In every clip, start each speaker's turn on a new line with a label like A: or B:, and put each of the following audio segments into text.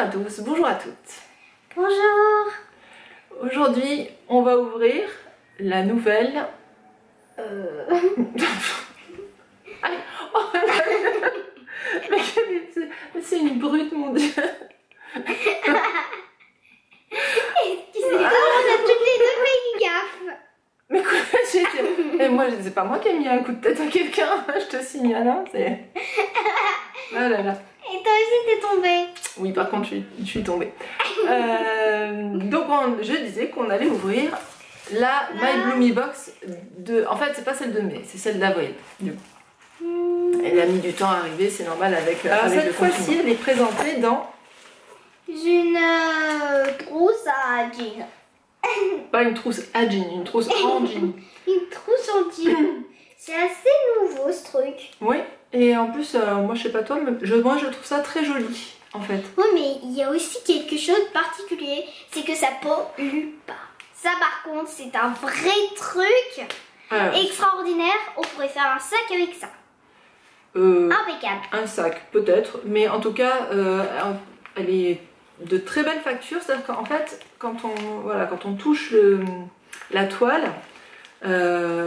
A: à tous, bonjour à toutes.
B: Bonjour.
A: Aujourd'hui, on va ouvrir la nouvelle... Allez, oh, mais c'est une brute, mon Dieu.
B: Excusez-moi, on a toutes les deux fait une gaffe.
A: Mais quoi, et moi, c'est pas moi qui ai mis un coup de tête à quelqu'un, je te signale, hein, c'est... Ah là là.
B: Et toi aussi t'es tombée.
A: Oui, par contre, je suis tombée. Donc, je disais qu'on allait ouvrir la My Bloomy Box de... En fait, c'est pas celle de mai, c'est celle d'avril. Elle a mis du temps à arriver, c'est normal avec,
B: Alors,
A: avec
B: cette
A: le fois-ci, elle est présentée dans...
B: Une trousse à jean.
A: Pas une trousse à jean, une trousse en jean.
B: Une trousse en jean. C'est assez nouveau ce truc.
A: Oui, et en plus, moi je sais pas toi, mais moi je trouve ça très joli en fait.
B: Oui, mais il y a aussi quelque chose de particulier, c'est que ça pollue pas. Ça par contre, c'est un vrai truc extraordinaire. On pourrait faire un sac avec ça. Impeccable.
A: Un sac peut-être, mais en tout cas, elle est de très belle facture. C'est-à-dire qu'en fait, quand on touche la toile,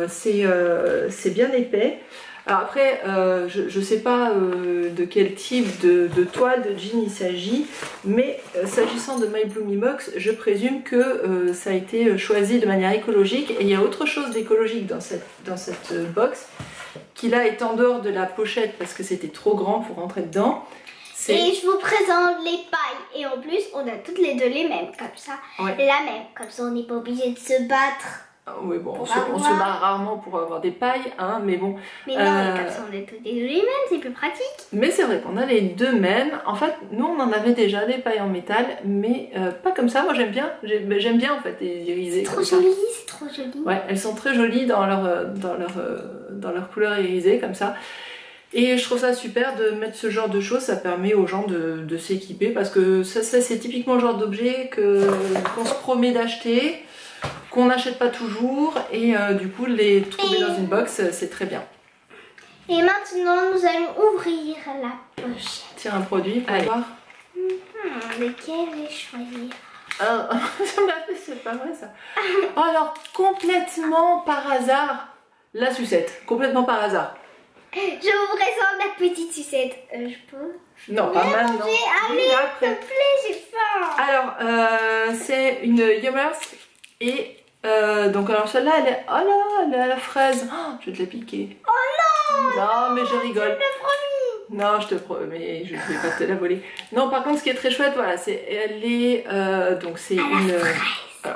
A: c'est bien épais. Alors après, je sais pas de quel type de toile de jean il s'agit, mais s'agissant de My Bloomy Box, je présume que ça a été choisi de manière écologique. Et il y a autre chose d'écologique dans cette box, qui là est en dehors de la pochette parce que c'était trop grand pour rentrer dedans.
B: Et je vous présente les pailles. Et en plus, on a toutes les deux les mêmes, comme ça.
A: Ouais.
B: La même, comme ça on n'est pas obligé de se battre.
A: Oui, bon, on se bat rarement pour avoir des pailles, hein, mais bon.
B: Mais non, comme ça on a toutes les deux les mêmes, c'est plus pratique.
A: Mais c'est vrai qu'on a les deux mêmes. En fait, nous on en avait déjà des pailles en métal, mais pas comme ça. Moi j'aime bien. J'aime bien en fait les irisées.
B: C'est trop joli, c'est trop joli.
A: Ouais, elles sont très jolies dans leur couleur irisée comme ça. Et je trouve ça super de mettre ce genre de choses, ça permet aux gens de s'équiper parce que ça c'est typiquement le genre d'objet qu'on se promet d'acheter, qu'on n'achète pas toujours et du coup les trouver dans une box c'est très bien.
B: Et maintenant nous allons ouvrir la pochette.
A: Tiens un produit pour voir.
B: Lequel je vais choisir?
A: C'est pas vrai ça. Oh, alors complètement par hasard, la sucette, complètement par hasard.
B: Je vous présente la petite sucette. Je peux?
A: Non, pas maintenant.
B: Allez, s'il te plaît, j'ai faim.
A: Alors, c'est une Yummers et donc alors celle-là, elle est, oh là, elle est à la fraise. Oh, je vais te la piquer.
B: Oh non!
A: Non, mais je rigole.
B: Tu me l'as promis.
A: Non, je te promets, je ne vais pas te la voler. Non, par contre, ce qui est très chouette, voilà, elle est donc c'est une.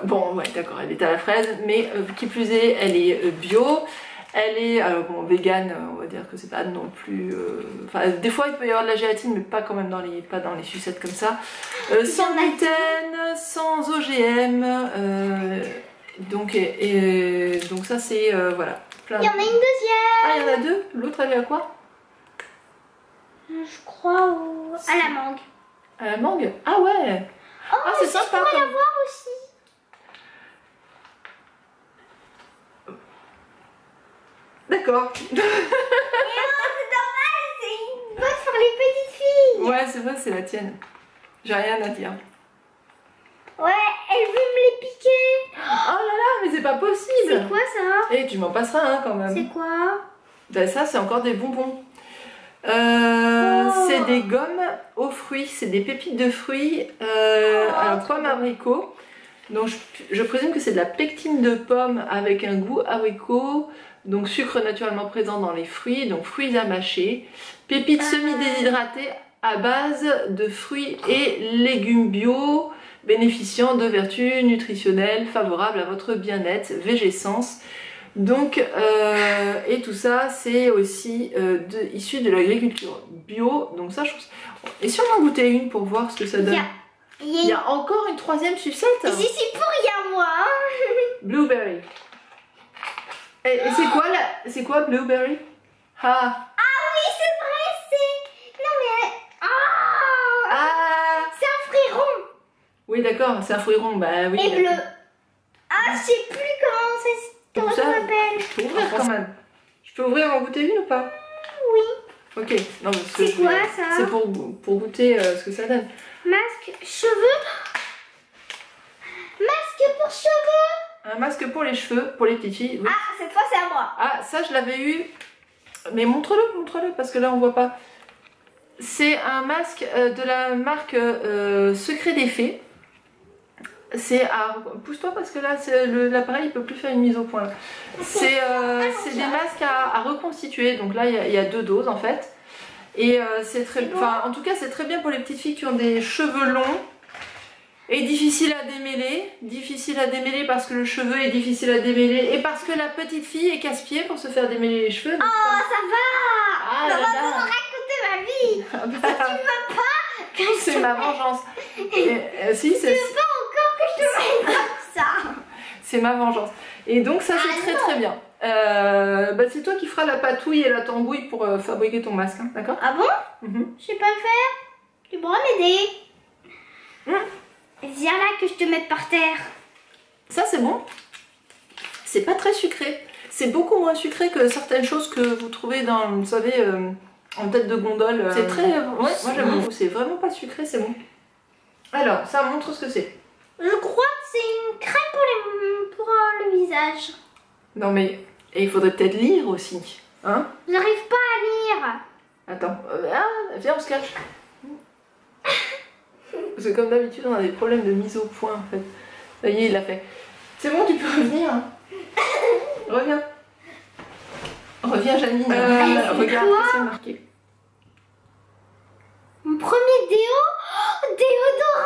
A: Bon, ouais, d'accord, elle est à la fraise, mais qui plus est, elle est bio. Elle est, alors bon, vegan, on va dire que c'est pas non plus... Enfin, des fois il peut y avoir de la gélatine, mais pas quand même pas dans les sucettes comme ça. Sans gluten, sans OGM, donc ça c'est, voilà.
B: Il y en a une deuxième.
A: Ah, il y en a deux? L'autre elle est à quoi?
B: Je crois à la mangue.
A: À la mangue? Ah ouais.
B: Oh,
A: ah, c'est sympa.
B: Je pourrais la voir aussi.
A: D'accord.
B: Mais non, c'est normal, c'est une box pour les petites filles.
A: Ouais, c'est vrai, c'est la tienne. J'ai rien à dire.
B: Ouais, elle veut me les piquer.
A: Oh là là, mais c'est pas possible.
B: C'est quoi ça?
A: Eh, tu m'en passeras hein, quand même.
B: C'est quoi?
A: Ben ça, c'est encore des bonbons. C'est des gommes aux fruits, c'est des pépites de fruits alors pomme abricot. Donc je présume que c'est de la pectine de pomme avec un goût abricot. Donc sucre naturellement présent dans les fruits, donc fruits à mâcher, pépites semi-déshydratées à base de fruits et légumes bio, bénéficiant de vertus nutritionnelles favorables à votre bien-être, végéscence. Donc, et tout ça, c'est aussi issu de l'agriculture bio. Donc ça, je trouve... Et si on en goûtait une pour voir ce que ça donne? Il y a encore une troisième sucette?
B: J'y suis pour rien, moi.
A: Blueberry. Et c'est quoi blueberry? Ah
B: oui, c'est vrai, c'est... Non mais... C'est un fruit rond.
A: Oui, d'accord, c'est un fruit rond, bah oui.
B: Et bleu. Ah, je sais plus comment ça s'appelle.
A: Je peux ouvrir quand même. Je peux ouvrir en goûter une ou pas?
B: Oui.
A: Ok. Non, parce que
B: c'est quoi ça?
A: C'est pour goûter ce que ça donne.
B: Masque, cheveux. Masque pour cheveux.
A: Un masque pour les cheveux, pour les petites filles. Oui.
B: Ah, cette fois c'est à moi.
A: Ah, ça je l'avais eu. Mais montre-le, parce que là on voit pas. C'est un masque de la marque Secret des Fées. C'est à... Pousse-toi parce que là l'appareil il peut plus faire une mise au point. C'est des masques à reconstituer. Donc là il y a 2 doses en fait. Et c'est très... Enfin en tout cas c'est très bien pour les petites filles qui ont des cheveux longs. Et difficile à démêler. Difficile à démêler parce que le cheveu est difficile à démêler. Et parce que la petite fille est casse-pied pour se faire démêler les cheveux.
B: Oh ça va.
A: Ah,
B: ça va me raconter ma vie. Si tu veux pas que je
A: c'est ma vengeance. Si,
B: tu veux pas encore que je te mette comme ça.
A: C'est ma vengeance. Et donc ça c'est très bien. C'est toi qui feras la patouille et la tambouille pour fabriquer ton masque, hein, d'accord?
B: Ah bon? Je sais pas le faire. Tu pourras m'aider. Viens là que je te mette par terre.
A: Ça c'est bon. C'est pas très sucré. C'est beaucoup moins sucré que certaines choses que vous trouvez dans, vous savez, en tête de gondole. C'est très... Ouais, moi j'aime beaucoup. C'est vraiment pas sucré, c'est bon. Alors, ça montre ce que c'est.
B: Je crois que c'est une crème pour le visage.
A: Non mais, et il faudrait peut-être lire aussi. Hein?
B: J'arrive pas à lire.
A: Attends, viens on se cache. Parce que comme d'habitude on a des problèmes de mise au point en fait. Ça y est, il l'a fait. C'est bon, tu peux revenir. Hein. Reviens. Reviens Janine. Regarde, qu'est-ce qu'il y a marqué?
B: Mon premier déodorant.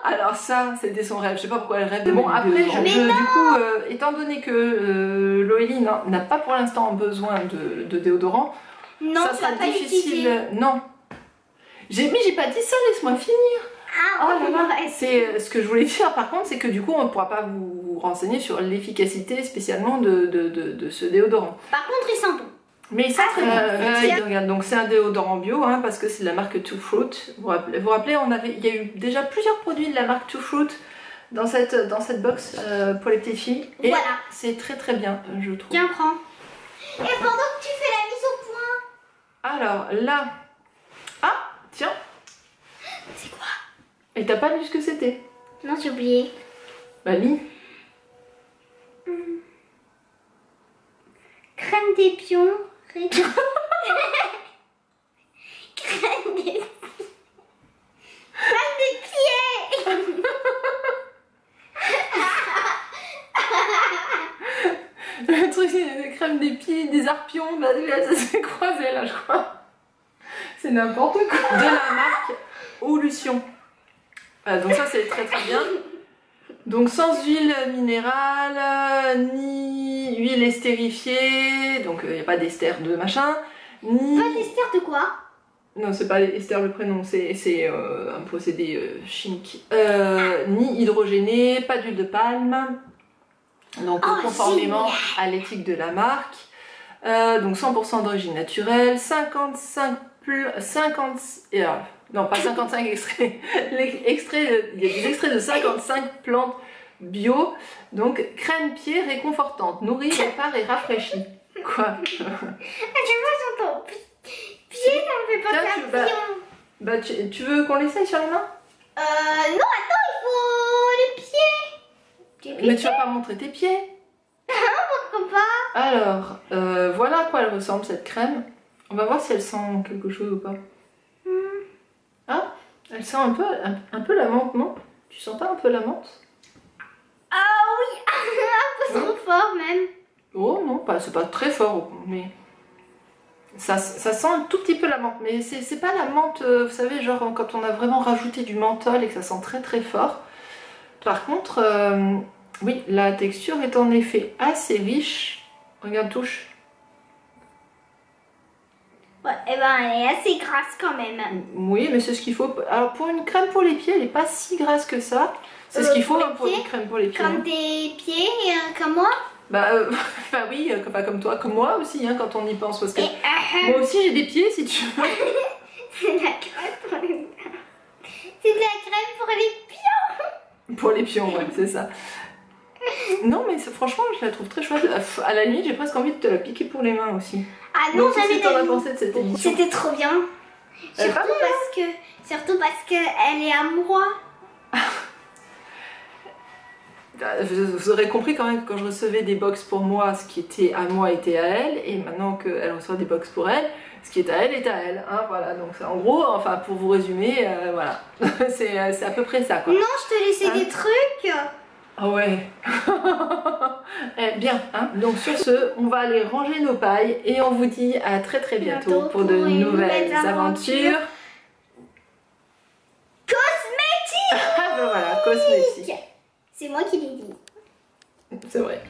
A: Alors ça, c'était son rêve. Je sais pas pourquoi elle rêve. Bon, après, du coup, étant donné que Loélie n'a pas pour l'instant besoin de déodorant,
B: non,
A: ça sera difficile. Non. Mais j'ai pas dit ça, laisse-moi finir.
B: Ah,
A: oh là là. C'est ce que je voulais dire par contre, c'est que du coup, on ne pourra pas vous renseigner sur l'efficacité spécialement de ce déodorant.
B: Par contre, il sent bon.
A: Mais ça, regarde, donc c'est un déodorant bio, hein, parce que c'est de la marque Two Fruit. Vous vous rappelez, il y a eu déjà plusieurs produits de la marque Two Fruit dans cette box pour les petites filles. Et voilà. C'est très bien, je trouve.
B: Tiens, prends. Et pendant que tu fais la mise au point.
A: Alors là, tiens.
B: C'est quoi?
A: Et t'as pas lu ce que c'était?
B: Non, j'ai oublié.
A: Bah lis.
B: Crème des pions. Crème des... Crème des pieds.
A: Le truc, c'est des crèmes des pieds, des arpions. Bah ça s'est croisé là, je crois. C'est n'importe quoi. De la marque Olution. Donc ça c'est très bien. Donc sans huile minérale, ni huile estérifiée, donc il n'y a pas d'ester de machin, ni...
B: Pas d'ester de quoi?
A: Non, c'est pas Esther le prénom, c'est un procédé chimique. Ni hydrogéné, pas d'huile de palme, donc conformément à l'éthique de la marque. Donc 100% d'origine naturelle, 55 non, pas 55 extraits. Il y a des extraits de 55 plantes bio. Donc, crème pied réconfortante, nourrit, répare et rafraîchit. Quoi?
B: Tu vois sur ton pied, ça me fait pas faire pion.
A: Tu veux qu'on l'essaye sur les mains?
B: Non, attends, il faut les pieds.
A: Mais tu vas pas montrer tes pieds.
B: Pourquoi pas?
A: Alors, voilà à quoi elle ressemble cette crème. On va voir si elle sent quelque chose ou pas. Ah, elle sent un peu la menthe, non? Tu sens pas un peu la menthe?
B: Ah oui, un peu trop fort même.
A: Oh non, c'est pas très fort, mais ça sent un tout petit peu la menthe. Mais c'est pas la menthe, vous savez, genre quand on a vraiment rajouté du menthol et que ça sent très fort. Par contre, oui, la texture est en effet assez riche. Regarde, touche.
B: Ouais, et ben elle est assez grasse quand même.
A: Oui, mais c'est ce qu'il faut. Alors pour une crème pour les pieds, elle est pas si grasse que ça. C'est ce qu'il faut pour une crème pour les pieds.
B: Comme des pieds, comme moi?
A: Enfin oui, pas comme toi, comme moi aussi, hein, quand on y pense. Parce que moi aussi j'ai des pieds si tu veux.
B: C'est de la crème pour les... C'est de la crème pour les pions.
A: Pour les pions, ouais, c'est ça. Non, mais franchement, je la trouve très chouette. À la limite, j'ai presque envie de te la piquer pour les mains aussi.
B: Ah non,
A: j'avais t'en as pensé de cette émission?
B: C'était trop bien. Surtout parce que Surtout parce qu'elle est à moi.
A: Vous aurez compris quand même que quand je recevais des box pour moi, ce qui était à moi était à elle, et maintenant qu'elle reçoit des box pour elle, ce qui est à elle est à elle. Hein, voilà, donc en gros, enfin pour vous résumer, voilà, c'est à peu près ça quoi.
B: Non, je te laissais des trucs.
A: Ah ouais. Bien, hein. Donc sur ce, on va aller ranger nos pailles et on vous dit à très bientôt pour de nouvelles aventures.
B: Cosmétiques.
A: Ah ben voilà, cosmétiques.
B: C'est moi qui l'ai dit.
A: C'est vrai.